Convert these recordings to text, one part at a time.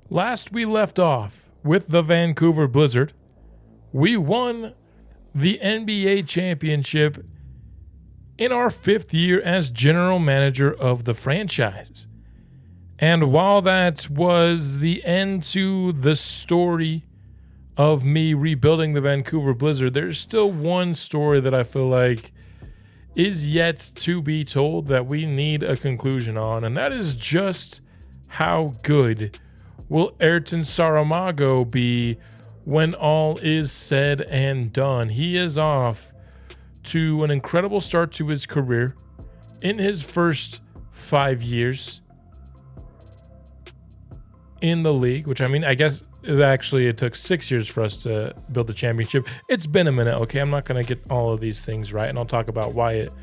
Last we left off with the Vancouver Blizzard, we won the NBA championship in our 5th year as general manager of the franchise. And while that was the end to the story of me rebuilding the Vancouver Blizzard, there's still one story that I feel like is yet to be told that we need a conclusion on, and that is just how good will Ayrton Saramago be when all is said and done. He is off to an incredible start to his career in his first 5 years in the league, which I guess it took 6 years for us to build the championship. It's been a minute, okay? I'm not going to get all of these things right, and I'll talk about why it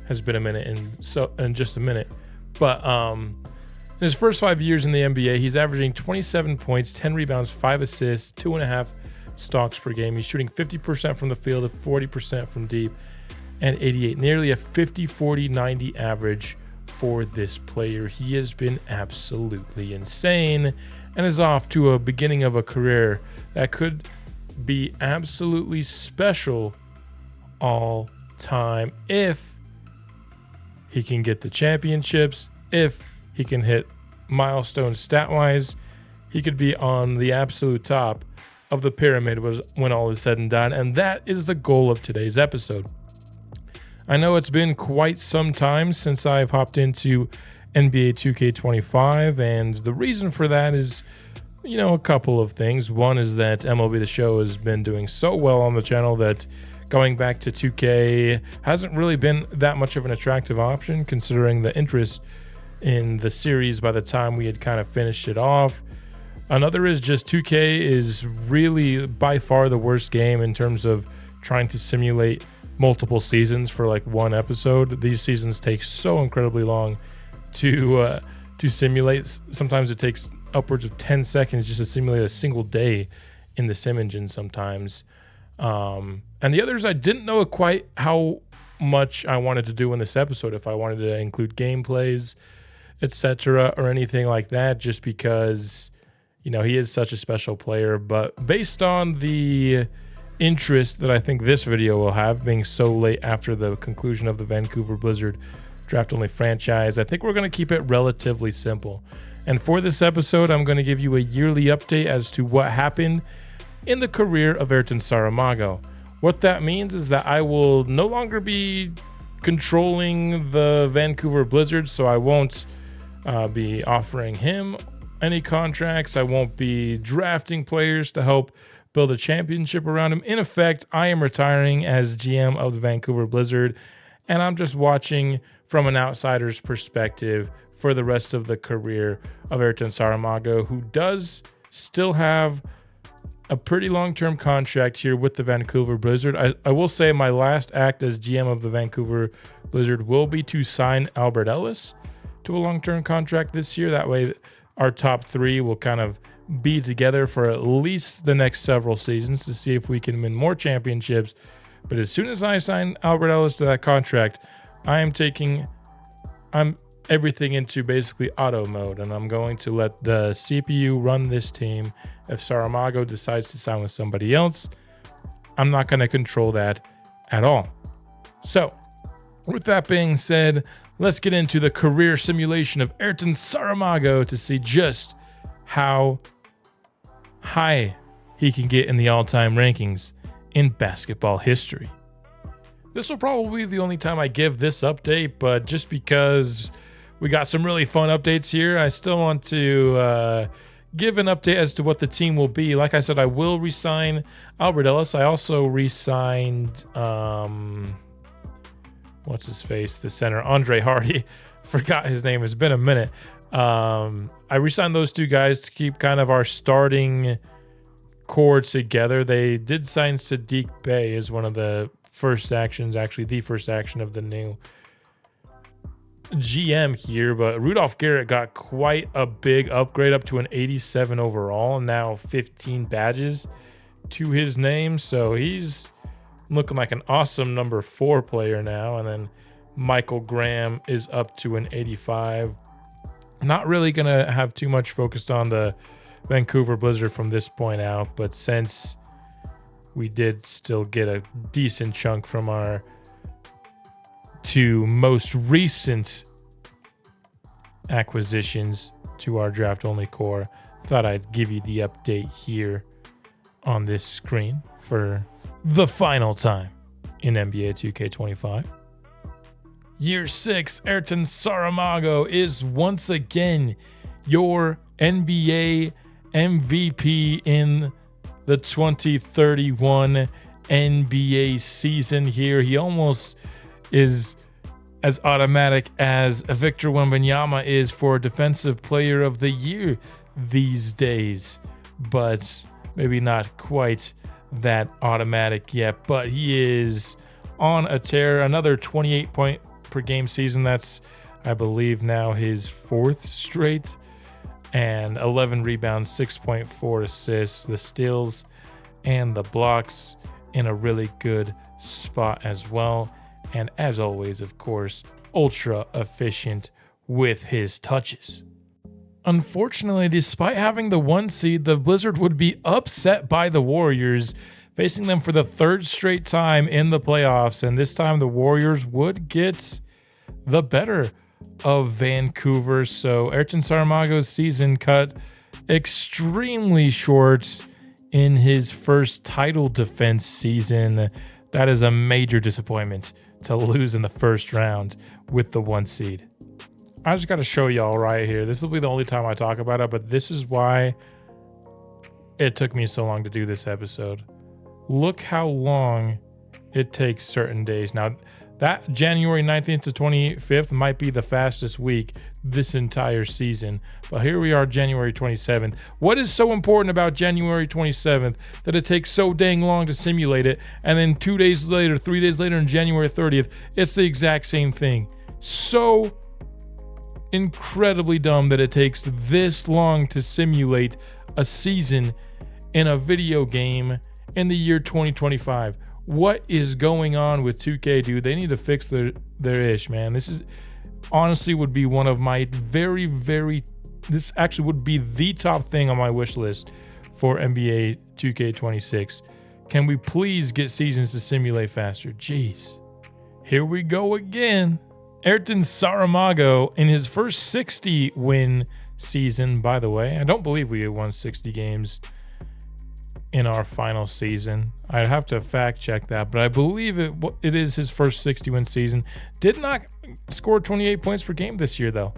has been a minute in just a minute. But in his first 5 years in the NBA, he's averaging 27 points, 10 rebounds, 5 assists, 2.5 stocks per game. He's shooting 50% from the field, 40% from deep, and 88. Nearly a 50-40-90 average for this player. He has been absolutely insane and is off to a beginning of a career that could be absolutely special all time if he can get the championships, if he can hit milestones stat-wise. He could be on the absolute top of the pyramid when all is said and done, and that is the goal of today's episode. I know it's been quite some time since I've hopped into NBA 2K25, and the reason for that is, a couple of things. One is that MLB The Show has been doing so well on the channel that going back to 2K hasn't really been that much of an attractive option, considering the interest in the series by the time we had kind of finished it off. Another is just 2K is really by far the worst game in terms of trying to simulate multiple seasons for like one episode. These seasons take so incredibly long to simulate. Sometimes it takes upwards of 10 seconds just to simulate a single day in the sim engine sometimes. And the others, I didn't know quite how much I wanted to do in this episode, if I wanted to include gameplays, etc., or anything like that, just because he is such a special player. But based on the interest that I think this video will have, being so late after the conclusion of the Vancouver Blizzard draft only franchise, I think we're going to keep it relatively simple. And for this episode, I'm going to give you a yearly update as to what happened in the career of Ayrton Saramago. What that means is that I will no longer be controlling the Vancouver Blizzard, so I won't be offering him any contracts. I won't be drafting players to help build a championship around him. In effect, I am retiring as GM of the Vancouver Blizzard, and I'm just watching from an outsider's perspective for the rest of the career of Ayrton Saramago, who does still have a pretty long-term contract here with the Vancouver Blizzard. I will say my last act as GM of the Vancouver Blizzard will be to sign Albert Ellis to a long-term contract this year. That way our top three will kind of be together for at least the next several seasons to see if we can win more championships. But as soon as I sign Albert Ellis to that contract, I'm everything into basically auto mode, and I'm going to let the CPU run this team. If Saramago decides to sign with somebody else, I'm not going to control that at all. So with that being said, let's get into the career simulation of Ayrton Saramago to see just how high he can get in the all-time rankings in basketball history. This will probably be the only time I give this update, but just because we got some really fun updates here, I still want to give an update as to what the team will be. Like I said, I will re-sign Albert Ellis. I also re-signed, what's his face? The center, Andre Hardy. Forgot his name. It's been a minute. I re-signed those two guys to keep kind of our starting core together. They did sign Sadiq Bey as one of the first actions, actually the first action of the new GM here, but Rudolph Garrett got quite a big upgrade, up to an 87 overall, and now 15 badges to his name. So he's looking like an awesome number 4 player now. And then Michael Graham is up to an 85. Not really going to have too much focused on the Vancouver Blizzard from this point out, but since we did still get a decent chunk from our two most recent acquisitions to our draft-only core, thought I'd give you the update here on this screen for the final time in NBA 2K25. Year 6, Ayrton Saramago is once again your NBA MVP in the 2031 NBA season here. He almost is as automatic as Victor Wembanyama is for Defensive Player of the Year these days, but maybe not quite that automatic yet. But he is on a tear, another 28 point per game season. That's, I believe, now his 4th straight, and 11 rebounds, 6.4 assists, the steals and the blocks in a really good spot as well. And as always, of course, ultra efficient with his touches. Unfortunately, despite having the 1 seed, the Blizzard would be upset by the Warriors, facing them for the 3rd straight time in the playoffs. And this time the Warriors would get the better of Vancouver. So Ayrton Saramago's season cut extremely short in his first title defense season. That is a major disappointment to lose in the first round with the 1 seed. I just got to show y'all right here. This will be the only time I talk about it, but this is why it took me so long to do this episode. Look how long it takes certain days. Now, that January 19th to 25th might be the fastest week this entire season. But here we are, January 27th. What is so important about January 27th that it takes so dang long to simulate it? And then 2 days later, 3 days later, on January 30th, it's the exact same thing. So incredibly dumb that it takes this long to simulate a season in a video game in the year 2025. What is going on with 2K, dude? They need to fix their ish, man. This is honestly would be one of my this actually would be the top thing on my wish list for NBA 2K26. Can we please get seasons to simulate faster? Jeez. Here we go again. Ayrton Saramago in his first 60 win season, by the way. I don't believe we won 60 games in our final season. I'd have to fact check that, but I believe it is his first 60 win season. Did not score 28 points per game this year, though.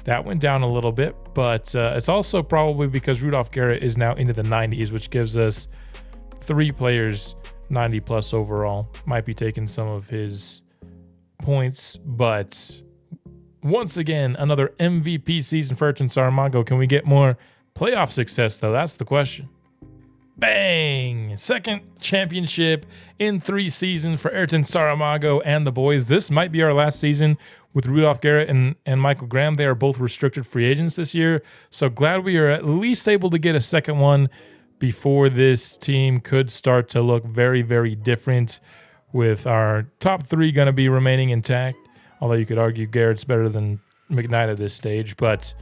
That went down a little bit, but it's also probably because Rudolph Garrett is now into the 90s, which gives us 3 players 90 plus overall. Might be taking some of his points, but once again, another MVP season for Ayrton Saramago. Can we get more playoff success, though? That's the question. Bang! Second championship in 3 seasons for Ayrton Saramago and the boys. This might be our last season with Rudolph Garrett and Michael Graham. They are both restricted free agents this year, so glad we are at least able to get a second one before this team could start to look very, very different, with our top 3 going to be remaining intact, although you could argue Garrett's better than McNight at this stage. But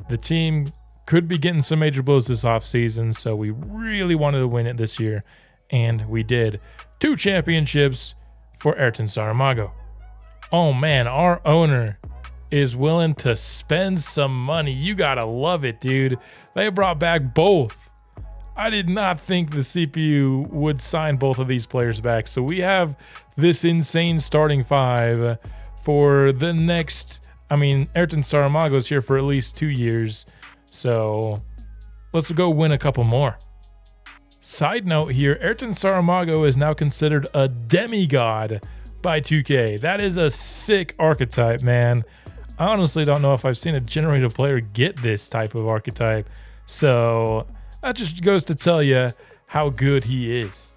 the team could be getting some major blows this offseason, so we really wanted to win it this year, and we did. 2 championships for Ayrton Saramago. Oh man, our owner is willing to spend some money. You gotta love it, dude. They brought back both. I did not think the CPU would sign both of these players back. So we have this insane starting 5 for the next, Ayrton Saramago's here for at least 2 years. So let's go win a couple more. Side note here, Ayrton Saramago is now considered a demigod by 2K. That is a sick archetype, man. I honestly don't know if I've seen a generative player get this type of archetype. So that just goes to tell you how good he is.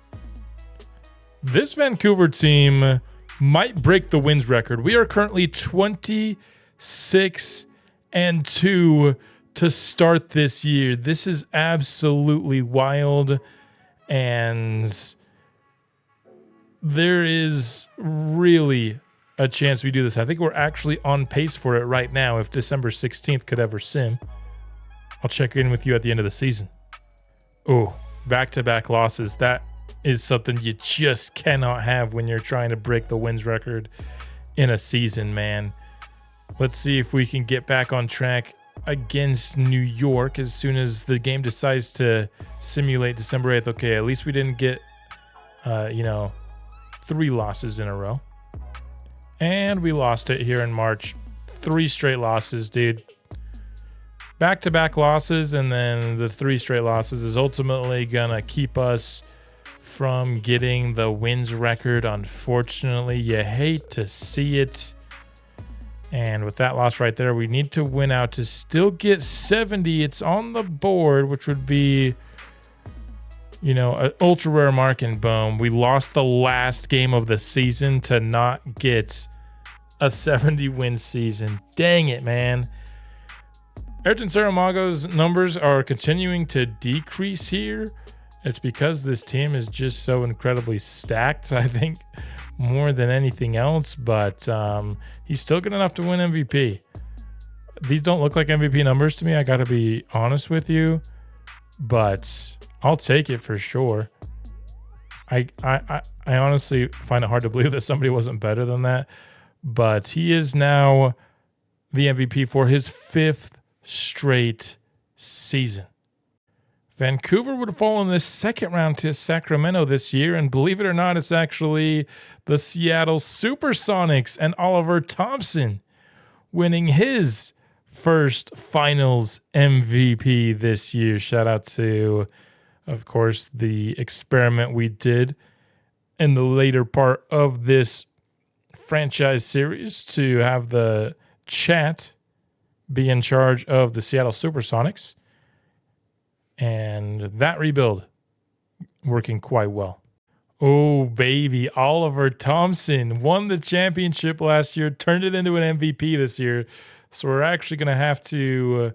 This Vancouver team might break the wins record. We are currently 26-2 to start this year. This is absolutely wild, and there is really a chance we do this. I think we're actually on pace for it right now if December 16th could ever sim. I'll check in with you at the end of the season. Oh, back-to-back losses. That is something you just cannot have when you're trying to break the wins record in a season, man. Let's see if we can get back on track against New York as soon as the game decides to simulate December 8th. Okay, at least we didn't get, 3 losses in a row. And we lost it here in March. 3 straight losses, dude. Back-to-back losses, and then the 3 straight losses is ultimately gonna keep us from getting the wins record. Unfortunately, you hate to see it. And with that loss right there, we need to win out to still get 70. It's on the board, which would be, an ultra rare mark, and boom. We lost the last game of the season to not get a 70 win season. Dang it, man. Ayrton Saramago's numbers are continuing to decrease here. It's because this team is just so incredibly stacked, I think, more than anything else. But he's still good enough to win MVP. These don't look like MVP numbers to me, I got to be honest with you. But I'll take it for sure. I honestly find it hard to believe that somebody wasn't better than that. But he is now the MVP for his 5th straight season. Vancouver would fall in the second round to Sacramento this year, and believe it or not, it's actually the Seattle Supersonics and Oliver Thompson winning his first finals MVP this year. Shout out to, of course, the experiment we did in the later part of this franchise series to have the chat be in charge of the Seattle Supersonics. And that rebuild working quite well. Oh, baby. Oliver Thompson won the championship last year, turned it into an MVP this year. So we're actually going to have to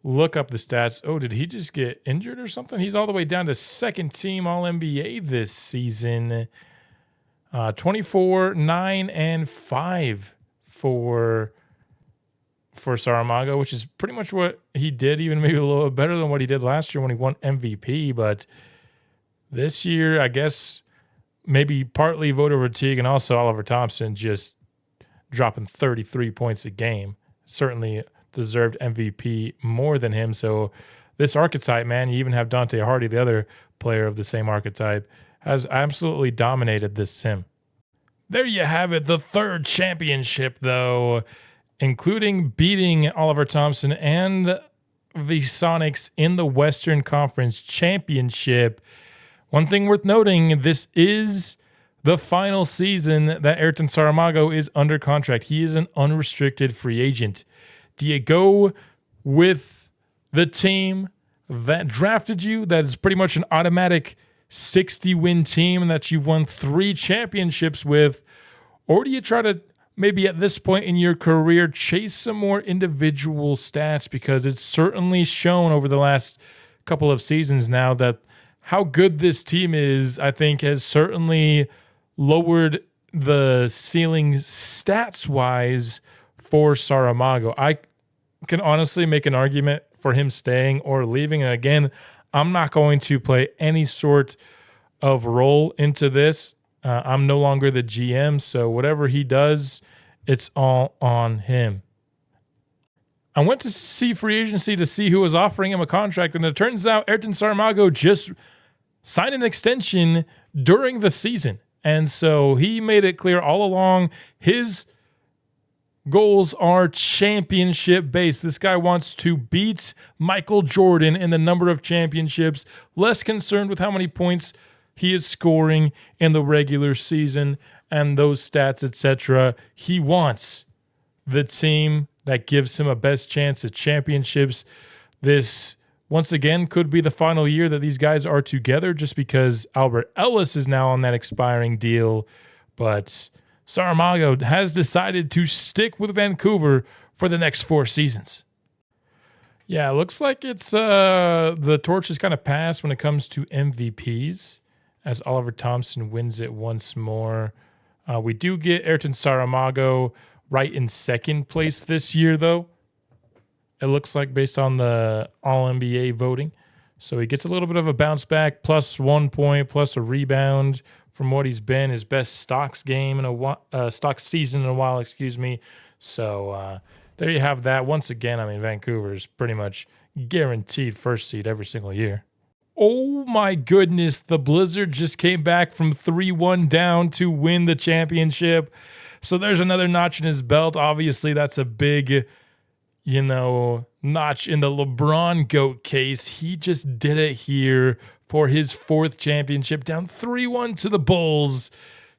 look up the stats. Oh, did he just get injured or something? He's all the way down to second team All-NBA this season. 24, 9, and 5 for Saramago, which is pretty much what he did, even maybe a little bit better than what he did last year when he won MVP. But this year, I guess maybe partly voter fatigue and also Oliver Thompson just dropping 33 points a game. Certainly deserved MVP more than him. So this archetype, man, you even have Dante Hardy, the other player of the same archetype, has absolutely dominated this sim. There you have it, the 3rd championship, though, including beating Oliver Thompson and the Sonics in the Western Conference Championship. One thing worth noting, this is the final season that Ayrton Saramago is under contract. He is an unrestricted free agent. Do you go with the team that drafted you, that is pretty much an automatic 60-win team that you've won 3 championships with, or do you try to maybe at this point in your career chase some more individual stats? Because it's certainly shown over the last couple of seasons now that how good this team is, I think, has certainly lowered the ceiling stats-wise for Saramago. I can honestly make an argument for him staying or leaving. And again, I'm not going to play any sort of role into this. I'm no longer the GM, so whatever he does, it's all on him. I went to see free agency to see who was offering him a contract, and it turns out Ayrton Saramago just signed an extension during the season. And so he made it clear all along his goals are championship based. This guy wants to beat Michael Jordan in the number of championships, less concerned with how many points he is scoring in the regular season and those stats, etc. He wants the team that gives him a best chance at championships. This, once again, could be the final year that these guys are together just because Albert Ellis is now on that expiring deal. But Saramago has decided to stick with Vancouver for the next 4 seasons. Yeah, it looks like it's the torch is kind of passed when it comes to MVPs as Oliver Thompson wins it once more. We do get Ayrton Saramago right in second place this year, though. it looks like, based on the All-NBA voting. So he gets a little bit of a bounce back, plus 1 point, plus a rebound from what he's been. His best stocks game in stocks season in a while, excuse me. So there you have that. Once again, I mean, Vancouver's pretty much guaranteed first seed every single year. Oh my goodness, the Blizzard just came back from 3-1 down to win the championship. So there's another notch in his belt. Obviously, that's a big, notch in the LeBron GOAT case. He just did it here for his fourth championship, down 3-1 to the Bulls.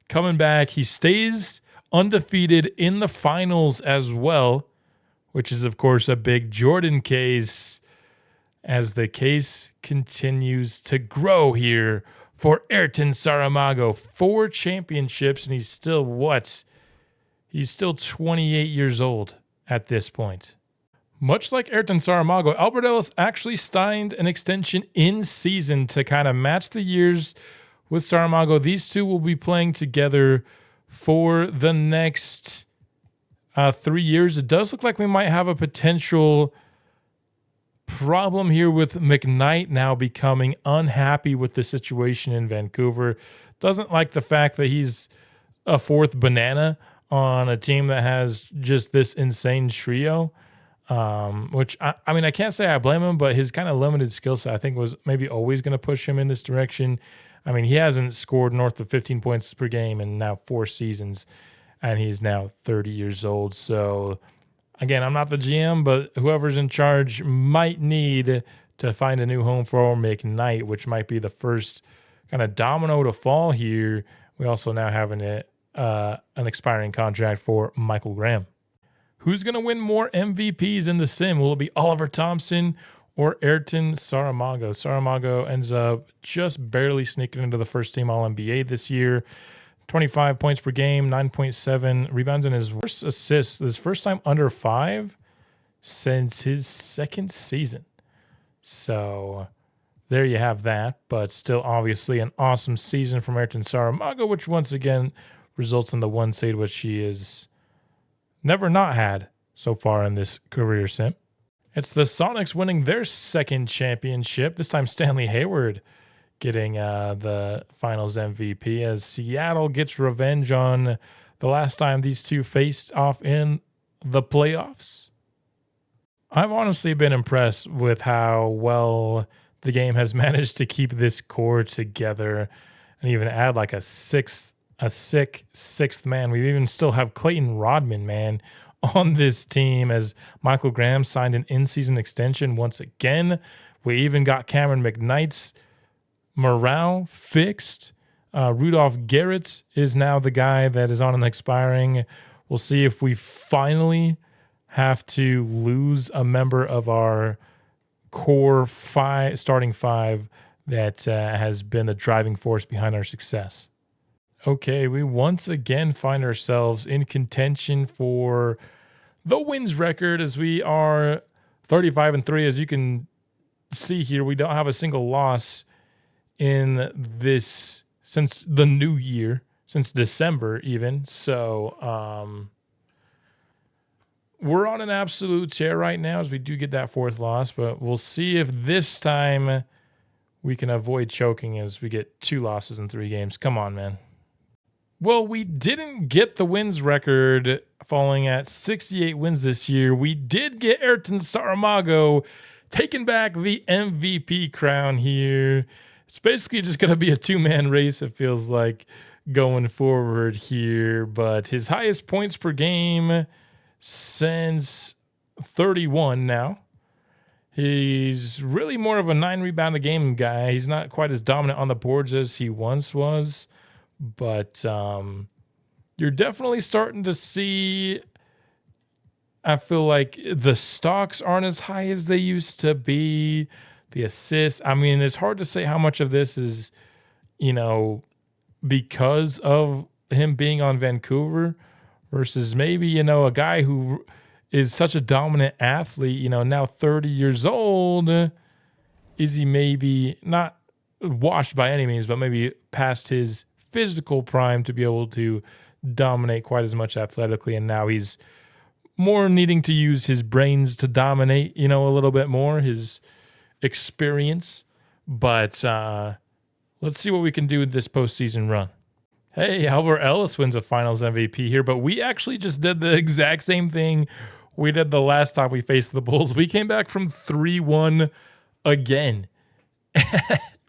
Coming back, he stays undefeated in the finals as well, which is, of course, a big Jordan case, as the case continues to grow here for Ayrton Saramago. 4 championships, and he's still what? He's still 28 years old at this point. Much like Ayrton Saramago, Albert Ellis actually signed an extension in season to kind of match the years with Saramago. These two will be playing together for the next 3 years. It does look like we might have a potential problem here with McNight now becoming unhappy with the situation in Vancouver. Doesn't like the fact that he's a fourth banana on a team that has just this insane trio, which I mean, I can't say I blame him, but his kind of limited skill set, I think, was maybe always going to push him in this direction. I mean, he hasn't scored north of 15 points per game in now 4 seasons, and he's now 30 years old. So again, I'm not the GM, but whoever's in charge might need to find a new home for McNight, which might be the first kind of domino to fall here. We also now have an expiring contract for Michael Graham. Who's going to win more MVPs in the sim? Will it be Oliver Thompson or Ayrton Saramago? Saramago ends up just barely sneaking into the first team All-NBA this year. 25 points per game, 9.7 rebounds, and his first assist, his first time under 5 since his second season. So there you have that, but still obviously an awesome season from Ayrton Saramago, which once again results in the 1 seed, which he has never not had so far in this career sim. It's the Sonics winning their second championship, this time Stanley Hayward getting the finals MVP, as Seattle gets revenge on the last time these two faced off in the playoffs. I've honestly been impressed with how well the game has managed to keep this core together and even add like a sick sixth man. We even still have Clayton Rodman, man, on this team, as Michael Graham signed an in-season extension once again. We even got Cameron McKnight's morale fixed. Rudolph Garrett is now the guy that is on an expiring. We'll see if we finally have to lose a member of our core starting 5 that has been the driving force behind our success. Okay, we once again find ourselves in contention for the wins record, as we are 35-3. As you can see here, we don't have a single loss in this since the new year, since December even. So we're on an absolute tear right now, as we do get that 4th loss, but we'll see if this time we can avoid choking as we get 2 losses in 3 games. Come on, man. Well, we didn't get the wins record, falling at 68 wins this year. We did get Ayrton Saramago taking back the MVP crown here. It's basically just going to be a 2-man race, it feels like, going forward here. But his highest points per game since 31 now. He's really more of a 9-rebound-a-game guy. He's not quite as dominant on the boards as he once was. But you're definitely starting to see, I feel like the stocks aren't as high as they used to be. The assists, I mean, it's hard to say how much of this is, because of him being on Vancouver versus maybe, a guy who is such a dominant athlete, now 30 years old. Is he maybe not washed by any means, but maybe past his physical prime to be able to dominate quite as much athletically, and now he's more needing to use his brains to dominate, a little bit more, his experience. But let's see what we can do with this postseason run. Hey, Albert Ellis wins a Finals MVP here, but we actually just did the exact same thing we did the last time we faced the Bulls. We came back from 3-1 again,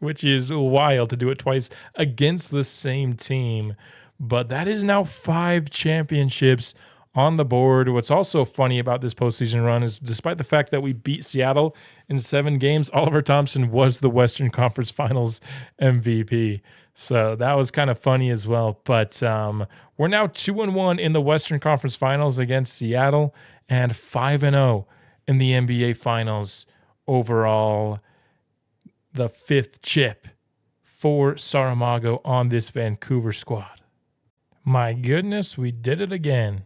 which is wild to do it twice against the same team. But that is now 5 championships on the board. What's also funny about this postseason run is despite the fact that we beat Seattle in 7 games, Oliver Thompson was the Western Conference Finals MVP. So that was kind of funny as well. But we're now 2-1 in the Western Conference Finals against Seattle and 5-0 in the NBA Finals overall. The 5th chip for Saramago on this Vancouver squad. My goodness, we did it again.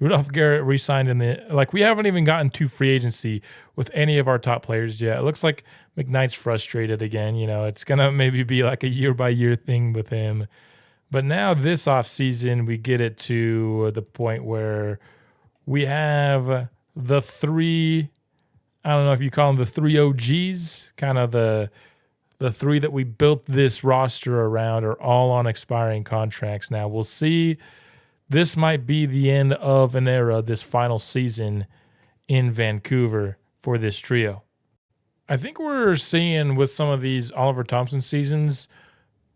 Rudolph Garrett re-signed we haven't even gotten to free agency with any of our top players yet. It looks like McKnight's frustrated again. It's going to maybe be like a year-by-year thing with him. But now this offseason, we get it to the point where we have the 3, I don't know if you call them the 3 OGs, kind of the 3 that we built this roster around are all on expiring contracts now. We'll see. This might be the end of an era, this final season in Vancouver for this trio. I think we're seeing with some of these Oliver Thompson seasons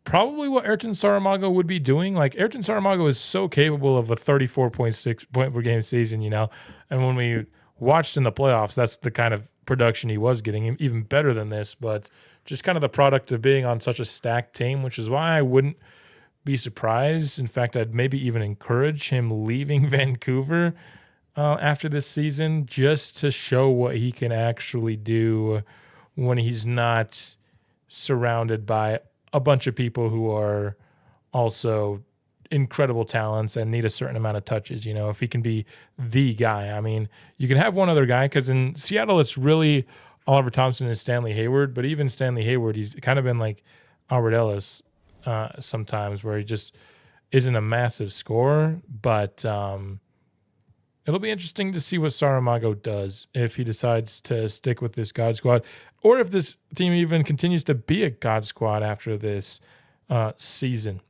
probably what Ayrton Saramago would be doing. Like, Ayrton Saramago is so capable of a 34.6 point per game season, And when we watched in the playoffs, that's the kind of production he was getting, even better than this. But just kind of the product of being on such a stacked team, which is why I wouldn't be surprised. In fact, I'd maybe even encourage him leaving Vancouver after this season just to show what he can actually do when he's not surrounded by a bunch of people who are also incredible talents and need a certain amount of touches. If he can be the guy. I mean, you can have one other guy because in Seattle, it's really Oliver Thompson and Stanley Hayward. But even Stanley Hayward, he's kind of been like Albert Ellis sometimes, where he just isn't a massive scorer. But it'll be interesting to see what Saramago does if he decides to stick with this God Squad, or if this team even continues to be a God Squad after this season,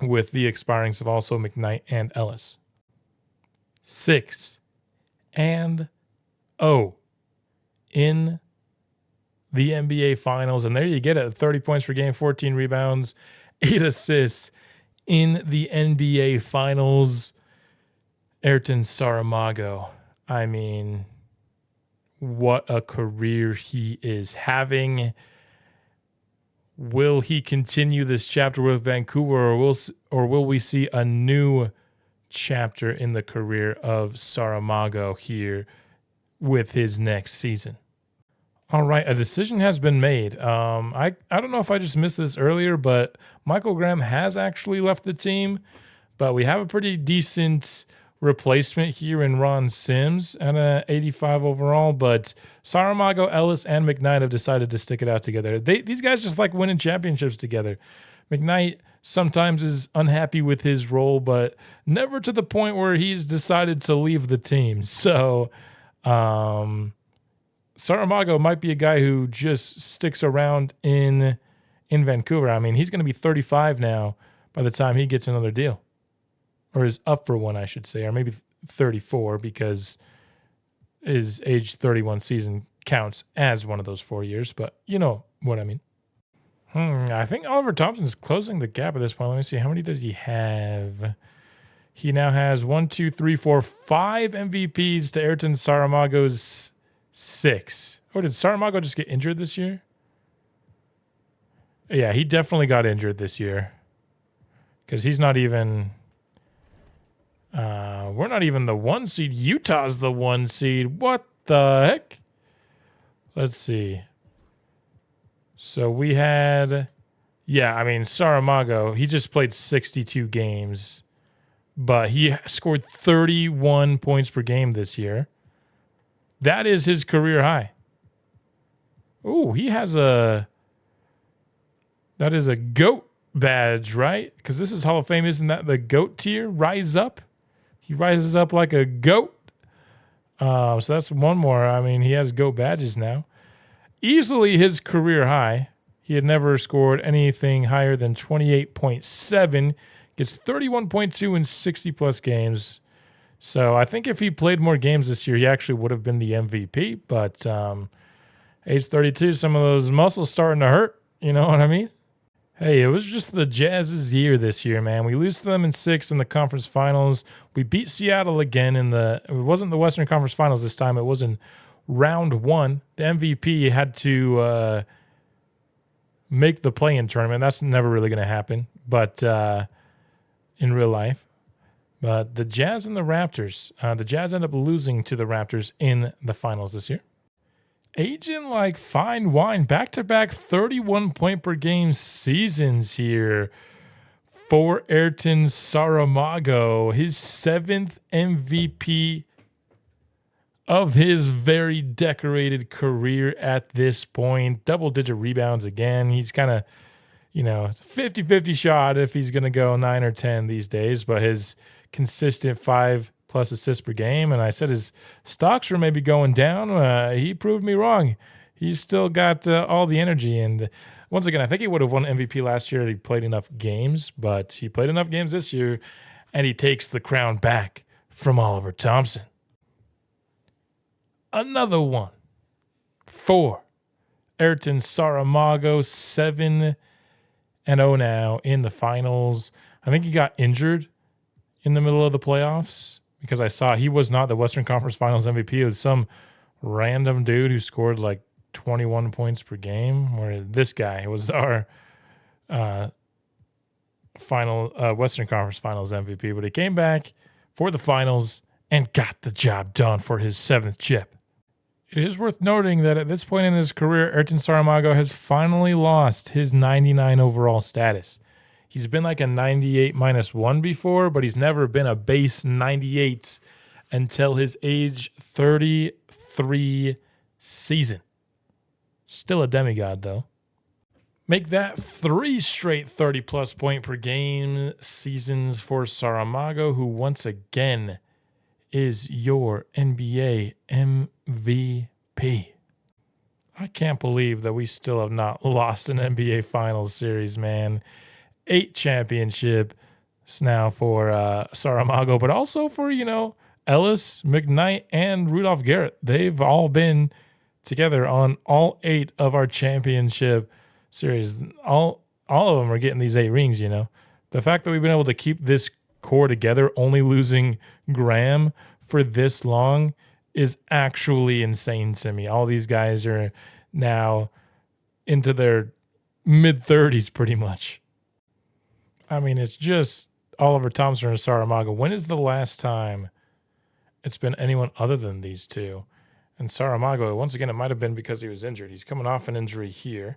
with the expirings of also McKnight and Ellis. 6-0 in the NBA Finals. And there you get it, 30 points per game, 14 rebounds, 8 assists in the NBA Finals. Ayrton Saramago. I mean, what a career he is having. Will he continue this chapter with Vancouver, or will we see a new chapter in the career of Saramago here with his next season? All right, a decision has been made. I don't know if I just missed this earlier, but Michael Graham has actually left the team, but we have a pretty decent replacement here in Ron Sims at an 85 overall, but Saramago, Ellis, and McKnight have decided to stick it out together. These guys just like winning championships together. McKnight sometimes is unhappy with his role, but never to the point where he's decided to leave the team. So Saramago might be a guy who just sticks around in Vancouver. I mean, he's going to be 35 now by the time he gets another deal. Or is up for one, I should say, or maybe 34, because his age 31 season counts as one of those 4 years, but you know what I mean. I think Oliver Thompson is closing the gap at this point. Let me see. How many does he have? He now has 5 MVPs to Ayrton Saramago's 6. Oh, did Saramago just get injured this year? Yeah, he definitely got injured this year, because he's not even... we're not even the 1 seed. Utah's the 1 seed. What the heck? Let's see. So we had, Saramago, he just played 62 games, but he scored 31 points per game this year. That is his career high. Ooh, that is a GOAT badge, right? Because this is Hall of Fame. Isn't that the GOAT tier? Rise up. He rises up like a goat. So that's one more. I mean, he has GOAT badges now. Easily his career high. He had never scored anything higher than 28.7. Gets 31.2 in 60-plus games. So I think if he played more games this year, he actually would have been the MVP. But age 32, some of those muscles starting to hurt. You know what I mean? Hey, it was just the Jazz's year this year, man. We lose to them in 6 in the conference finals. We beat Seattle again it wasn't the Western Conference Finals this time. It was in round 1. The MVP had to make the play-in tournament. That's never really going to happen, but in real life. But the Jazz and the Raptors, the Jazz end up losing to the Raptors in the finals this year. Aging like fine wine, back-to-back 31-point-per-game seasons here for Ayrton Saramago, his 7th MVP of his very decorated career at this point. Double-digit rebounds again. He's kind of, 50-50 shot if he's going to go 9 or 10 these days, but his consistent 5+ assists per game, and I said his stocks were maybe going down. He proved me wrong. He's still got all the energy, and once again, I think he would have won MVP last year if he played enough games, but he played enough games this year, and he takes the crown back from Oliver Thompson. Another one for Ayrton Saramago, 7-0 now in the finals. I think he got injured in the middle of the playoffs, because I saw he was not the Western Conference Finals MVP. It was some random dude who scored like 21 points per game, where this guy was our Western Conference Finals MVP. But he came back for the finals and got the job done for his 7th chip. It is worth noting that at this point in his career, Ayrton Saramago has finally lost his 99 overall status. He's been like a 98 -1 before, but he's never been a base 98 until his age 33 season. Still a demigod, though. Make that 3 straight 30-plus point per game seasons for Saramago, who once again is your NBA MVP. I can't believe that we still have not lost an NBA Finals series, man. 8 championships now for Saramago, but also for, Ellis, McNight, and Rudolph Garrett. They've all been together on all 8 of our championship series. All of them are getting these 8 rings, The fact that we've been able to keep this core together, only losing Graham for this long, is actually insane to me. All these guys are now into their mid-30s pretty much. I mean, it's just Oliver Thompson and Saramago. When is the last time it's been anyone other than these two? And Saramago, once again, it might have been because he was injured. He's coming off an injury here,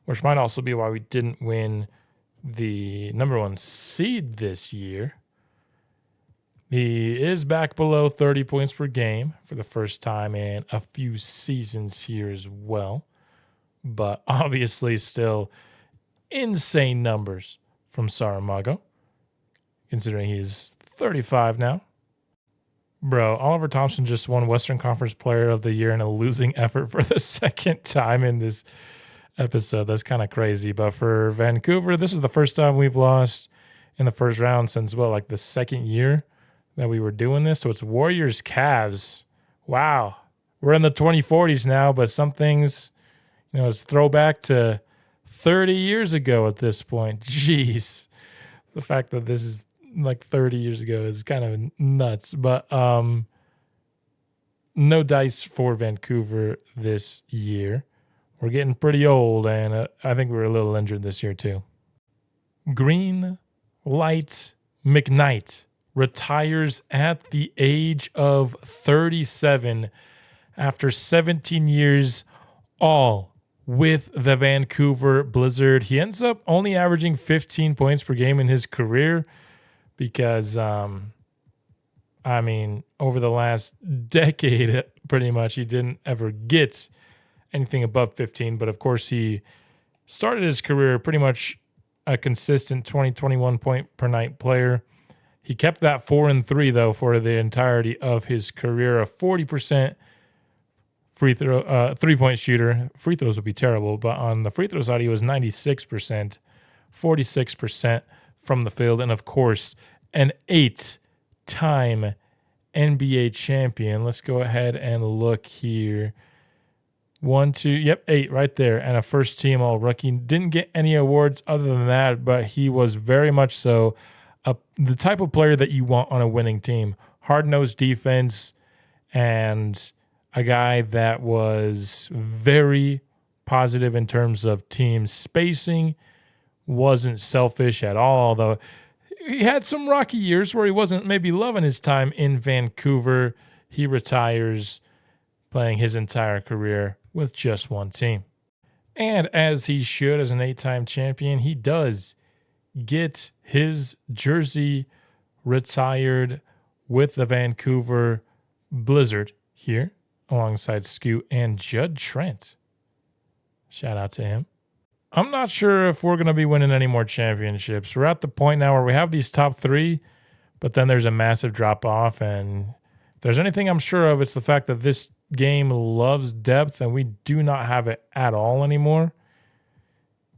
which might also be why we didn't win the number 1 seed this year. He is back below 30 points per game for the first time in a few seasons here as well. But obviously still insane numbers from Saramago, considering he's 35 now. Bro, Oliver Thompson just won Western Conference Player of the Year in a losing effort for the 2nd time in this episode. That's kind of crazy. But for Vancouver, this is the first time we've lost in the first round since, the 2nd year that we were doing this. So it's Warriors Cavs. Wow. We're in the 2040s now, but some things, it's throwback to 30 years ago at this point. Jeez. The fact that this is like 30 years ago is kind of nuts. But no dice for Vancouver this year. We're getting pretty old, and I think we were a little injured this year too. Green Light McNight retires at the age of 37 after 17 years, all with the Vancouver Blizzard. He ends up only averaging 15 points per game in his career because, over the last decade, pretty much, he didn't ever get anything above 15. But, of course, he started his career pretty much a consistent 20, 21 point per night player. He kept that 4-3 though for the entirety of his career. A 40% free throw, 3-point shooter. Free throws would be terrible, but on the free throw side, he was 96%, 46% from the field, and of course, an 8-time NBA champion. Let's go ahead and look here. 1, 2, yep, 8 right there, and a first-team All-Rookie. Didn't get any awards other than that, but he was very much so the type of player that you want on a winning team. Hard-nosed defense, and a guy that was very positive in terms of team spacing, wasn't selfish at all, although he had some rocky years where he wasn't maybe loving his time in Vancouver. He retires playing his entire career with just one team. And as he should, as an 8-time champion, he does get his jersey retired with the Vancouver Blizzard here alongside Scoot and Judd Trent. Shout out to him. I'm not sure if we're going to be winning any more championships. We're at the point now where we have these top 3, but then there's a massive drop off. And if there's anything I'm sure of, it's the fact that this game loves depth, and we do not have it at all anymore.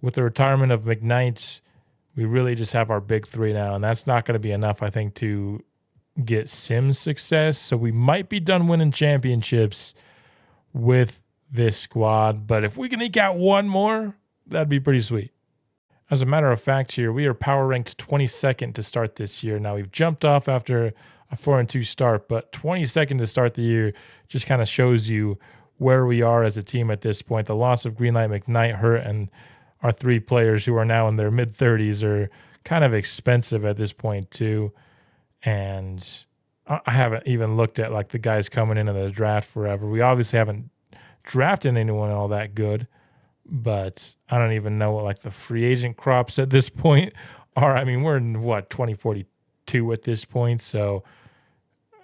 With the retirement of McNight, we really just have our big 3 now, and that's not going to be enough, I think, to get Sims success. So we might be done winning championships with this squad, but if we can eke out one more, that'd be pretty sweet. As a matter of fact here, we are power ranked 22nd to start this year. Now, we've jumped off after a 4-2 start, but 22nd to start the year just kind of shows you where we are as a team at this point. The loss of Greenlight McKnight hurt, and our 3 players who are now in their mid-30s are kind of expensive at this point too. And I haven't even looked at like the guys coming into the draft forever. We obviously haven't drafted anyone all that good, but I don't even know what like the free agent crops at this point are. I mean, we're in 2042 at this point, so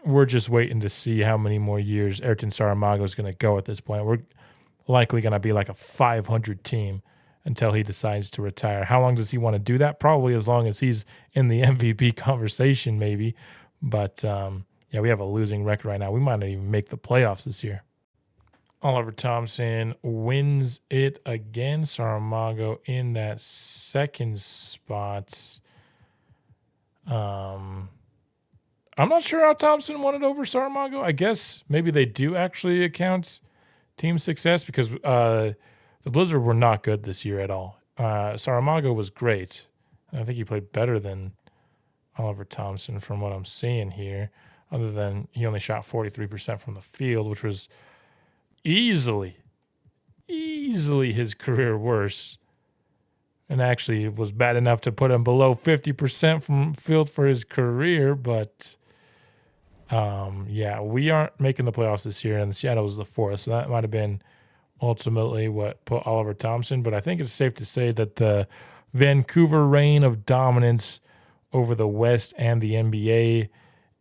we're just waiting to see how many more years Ayrton Saramago is going to go at this point. We're likely going to be like a 500 team until he decides to retire. How long does he want to do that? Probably as long as he's in the MVP conversation, maybe. But yeah, we have a losing record right now. We might not even make the playoffs this year. Oliver Thompson wins it again. Saramago in that second spot. I'm not sure how Thompson won it over Saramago. I guess maybe they do actually account team success because the Blizzard were not good this year at all. Saramago was great. I think he played better than Oliver Thompson from what I'm seeing here, other than he only shot 43% from the field, which was easily his career worst. And actually it was bad enough to put him below 50% from field for his career. But yeah, we aren't making the playoffs this year, and Seattle was the 4th. So that might have been ultimately what put Oliver Thompson. But I think it's safe to say that the Vancouver reign of dominance over the West and the NBA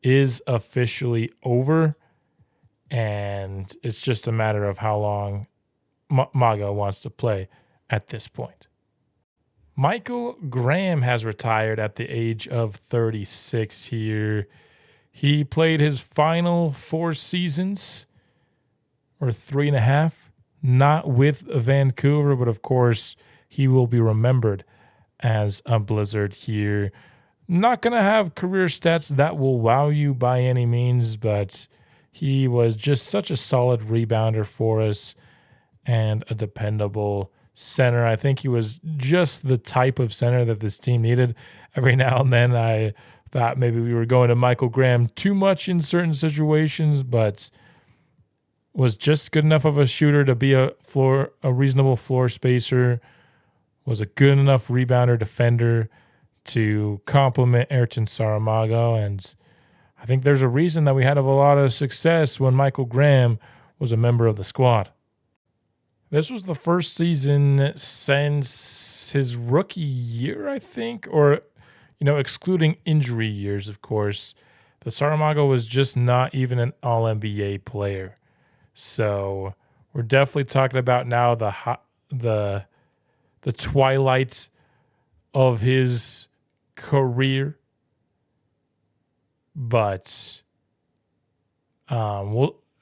is officially over. And it's just a matter of how long Mago wants to play at this point. Michael Graham has retired at the age of 36 here. He played his final 4 seasons, or 3.5, not with Vancouver, but of course he will be remembered as a Blizzard here. Not going to have career stats that will wow you by any means, but he was just such a solid rebounder for us and a dependable center. I think he was just the type of center that this team needed. Every now and then I thought maybe we were going to Michael Graham too much in certain situations, but was just good enough of a shooter to be a reasonable floor spacer, was a good enough rebounder, defender to complement Ayrton Saramago. And I think there's a reason that we had a lot of success when Michael Graham was a member of the squad. This was the first season since his rookie year, I think, or, excluding injury years, of course, that Saramago was just not even an All-NBA player. So we're definitely talking about now the twilight of his career. But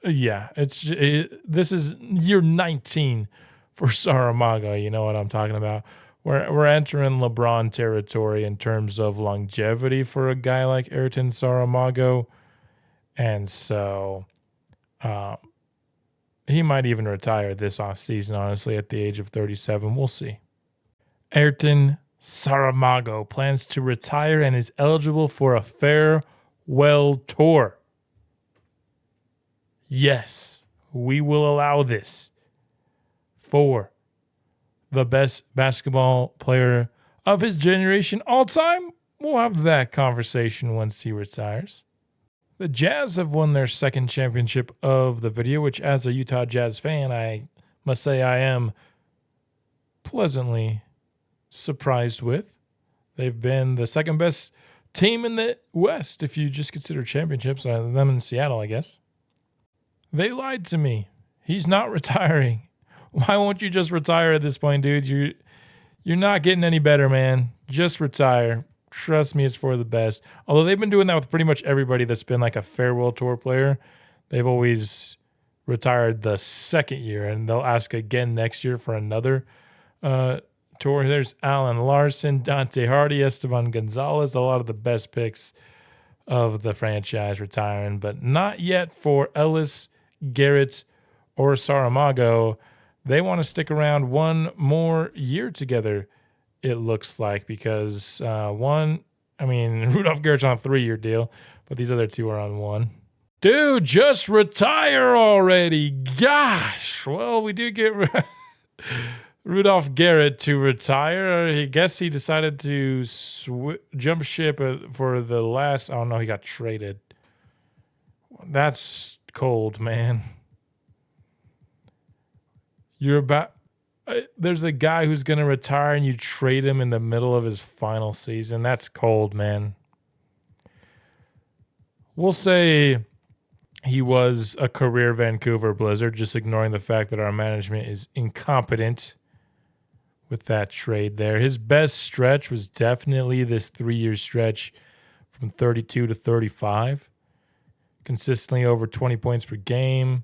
yeah, this is year 19 for Saramago. You know what I'm talking about. We're entering LeBron territory in terms of longevity for a guy like Ayrton Saramago, and so he might even retire this offseason, honestly, at the age of 37. We'll see. Ayrton Saramago plans to retire and is eligible for a farewell tour. Yes, we will allow this for the best basketball player of his generation all time. We'll have that conversation once he retires. The Jazz have won their second championship of the video, which as a Utah Jazz fan, I must say I am pleasantly surprised with. They've been the second best team in the West, if you just consider championships, them in Seattle, I guess. They lied to me. He's not retiring. Why won't you just retire at this point, dude? You're not getting any better, man. Just retire. Trust me, it's for the best. Although they've been doing that with pretty much everybody that's been like a farewell tour player. They've always retired the second year, and they'll ask again next year for another tour. There's Allen Larson, Dante Hardy, Esteban Gonzalez, a lot of the best picks of the franchise retiring, but not yet for Ellis, Garrett, or Saramago. They want to stick around one more year together, it looks like, because Rudolph Garrett's on a 3-year deal, but these other two are on one. Dude, just retire already. Gosh. Well, we do get Rudolph Garrett to retire. I guess he decided to jump ship for the last. Oh, no, he got traded. That's cold, man. There's a guy who's going to retire and you trade him in the middle of his final season. That's cold, man. We'll say he was a career Vancouver Blizzard, just ignoring the fact that our management is incompetent with that trade there. His best stretch was definitely this 3-year stretch from 32 to 35. Consistently over 20 points per game.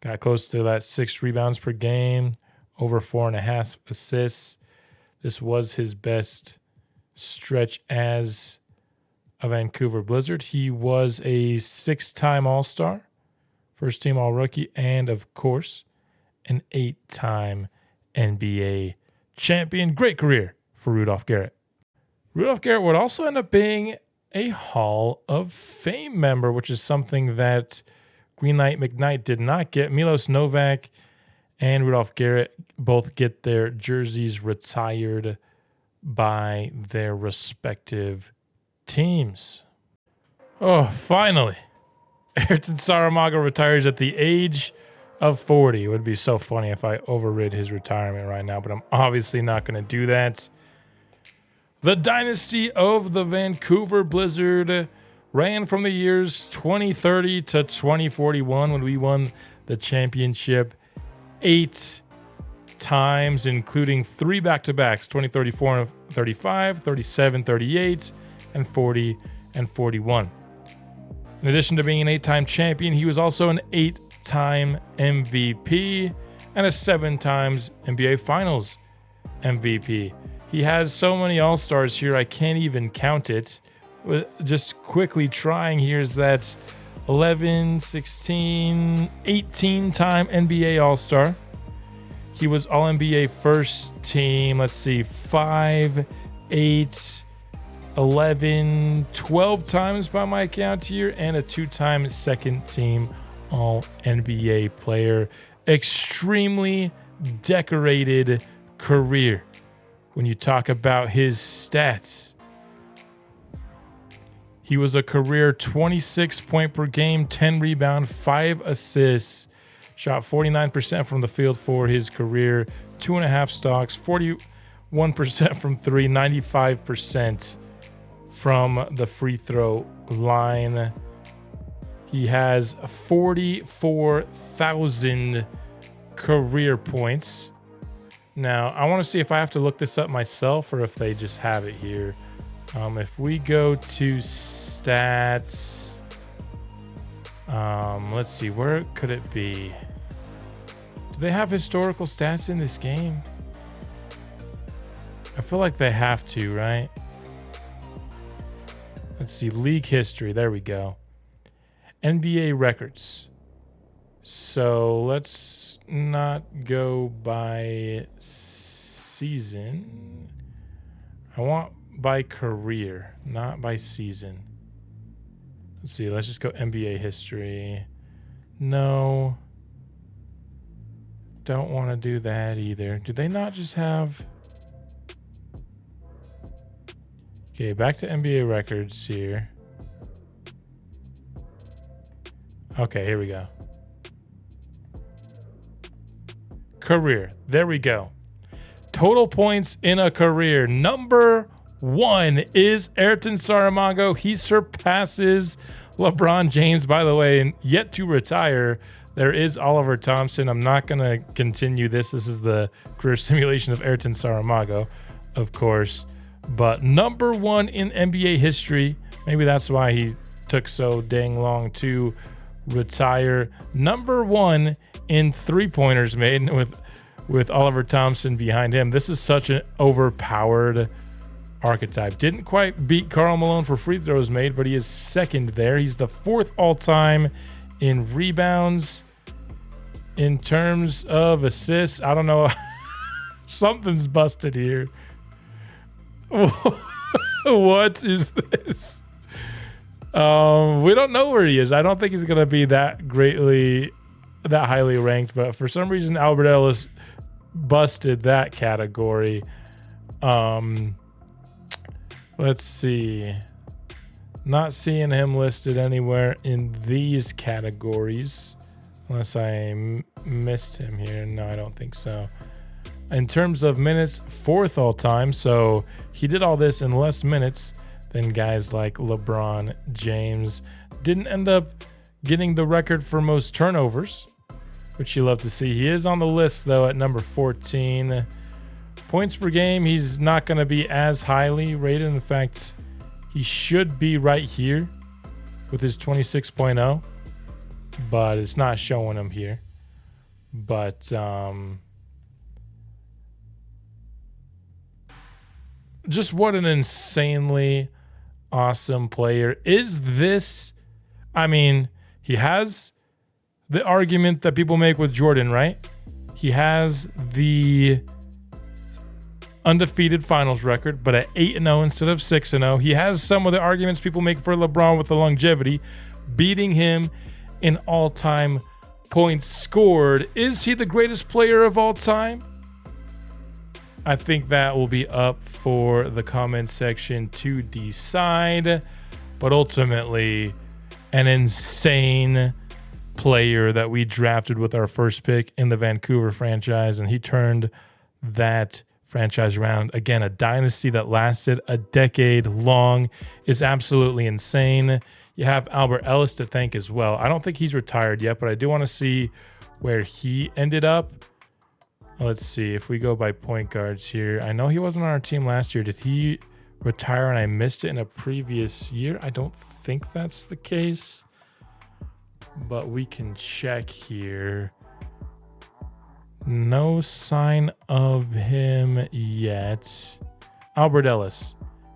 Got close to that 6 rebounds per game. Over 4.5 assists. This was his best stretch as a Vancouver Blizzard. He was a 6-time All-Star, first-team All-Rookie, and, of course, an 8-time NBA champion. Great career for Rudolph Garrett. Rudolph Garrett would also end up being a Hall of Fame member, which is something that Greenlight McNight did not get. Milos Novak and Rudolph Garrett both get their jerseys retired by their respective teams. Oh, finally. Ayrton Saramago retires at the age of 40. It would be so funny if I overrid his retirement right now, but I'm obviously not going to do that. The dynasty of the Vancouver Blizzard ran from the years 2030 to 2041 when we won the championship 8 times, including 3 back-to-backs, 2034 and 35, 37, 38, and 40 and 41. In addition to being an 8-time champion, he was also an 8-time MVP and a 7 times NBA Finals MVP. He has so many All-Stars here, I can't even count it. Just quickly trying here is that 11, 16, 18-time NBA All-Star. He was All-NBA first team, 5, 8, 11, 12 times by my count here, and a 2-time second team All-NBA player. Extremely decorated career when you talk about his stats. He was a career 26 point per game, 10 rebound, 5 assists, shot 49% from the field for his career, 2.5 stocks, 41% from 3, 95% from the free throw line. He has 44,000 career points. Now, I want to see if I have to look this up myself or if they just have it here. If we go to stats, let's see, where could it be? Do they have historical stats in this game? I feel like they have to, right? Let's see, league history. There we go. NBA records. So let's not go by season. I want by career, not by season. Let's see, let's just go NBA history. No. Don't want to do that either. Do they not just have... Okay, back to NBA records here. Okay, here we go. Career. There we go. Total points in a career. Number 1 is Ayrton Saramago. He surpasses LeBron James, by the way, and yet to retire. There is Oliver Thompson. I'm not going to continue this. This is the career simulation of Ayrton Saramago, of course. But number 1 in NBA history. Maybe that's why he took so dang long to retire. Number 1 in three-pointers made with Oliver Thompson behind him. This is such an overpowered archetype. Didn't quite beat Karl Malone for free throws made, but he is second there. He's the 4th all-time in rebounds. In terms of assists, I don't know. Something's busted here. What is this? We don't know where he is. I don't think he's going to be that highly ranked, but for some reason Albert Ellis busted that category. Let's see. Not seeing him listed anywhere in these categories, unless I missed him here. No, I don't think so. In terms of minutes, 4th all time. So he did all this in less minutes than guys like LeBron James. Didn't end up getting the record for most turnovers, which you love to see. He is on the list, though, at number 14. Points per game, he's not going to be as highly rated. In fact, he should be right here with his 26.0, but it's not showing him here. But just what an insanely awesome player. Is this, I mean, he has the argument that people make with Jordan, right? He has the undefeated finals record, but at 8-0 instead of 6-0. He has some of the arguments people make for LeBron with the longevity, beating him in all-time points scored. Is he the greatest player of all time? I think that will be up for the comment section to decide, but ultimately an insane player that we drafted with our first pick in the Vancouver franchise, and he turned that franchise around. Again, a dynasty that lasted a decade long is absolutely insane. You have Albert Ellis to thank as well. I don't think he's retired yet, but I do want to see where he ended up. Let's see if we go by point guards here. I know he wasn't on our team last year. Did he retire and I missed it in a previous year? I don't think that's the case, but we can check here. No sign of him yet. Albert Ellis.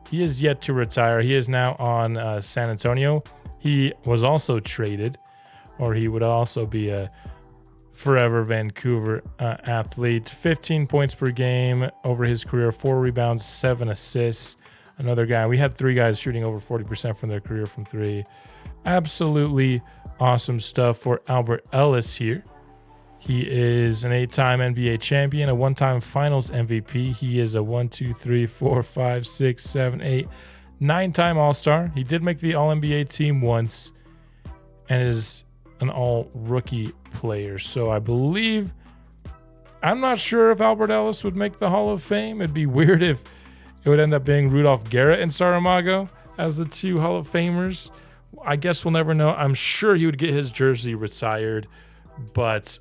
He is yet to retire. He is now on San Antonio. He was also traded, or he would also be a forever Vancouver athlete. 15 points per game over his career, 4 rebounds, 7 assists. Another guy. We had 3 guys shooting over 40% from their career from 3. Absolutely awesome stuff for Albert Ellis here. He is an 8-time NBA champion, a 1-time finals MVP. He is a 9-time All-Star. He did make the All-NBA team once and is an all-rookie player. So I believe, I'm not sure if Albert Ellis would make the Hall of Fame. It'd be weird if it would end up being Rudolph Garrett and Saramago as the 2 Hall of Famers. I guess we'll never know. I'm sure he would get his jersey retired. But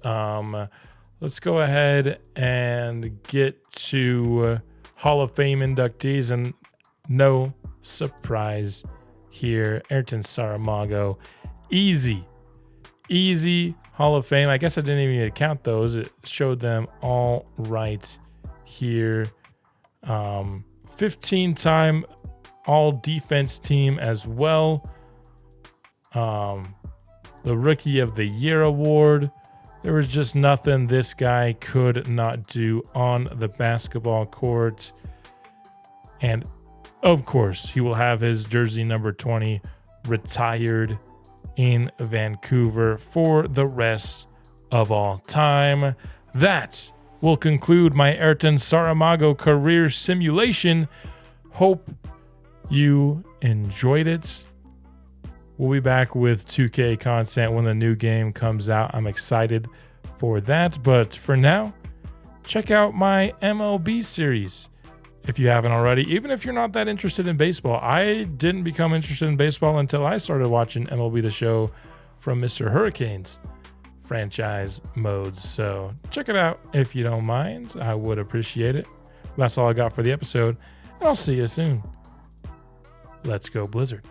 let's go ahead and get to Hall of Fame inductees. And no, surprise here. Ayrton Saramago, easy Hall of Fame. I guess I didn't even need to count those. It showed them all right here. 15-time all defense team as well. The Rookie of the Year award. There was just nothing this guy could not do on the basketball court. And of course, he will have his jersey number 20 retired in Vancouver for the rest of all time. That will conclude my Ayrton Saramago career simulation. Hope you enjoyed it. We'll be back with 2K content when the new game comes out. I'm excited for that. But for now, check out my MLB series if you haven't already. Even if you're not that interested in baseball, I didn't become interested in baseball until I started watching MLB The Show from Mr. Hurricane's franchise modes. So check it out if you don't mind. I would appreciate it. That's all I got for the episode, and I'll see you soon. Let's go Blizzard.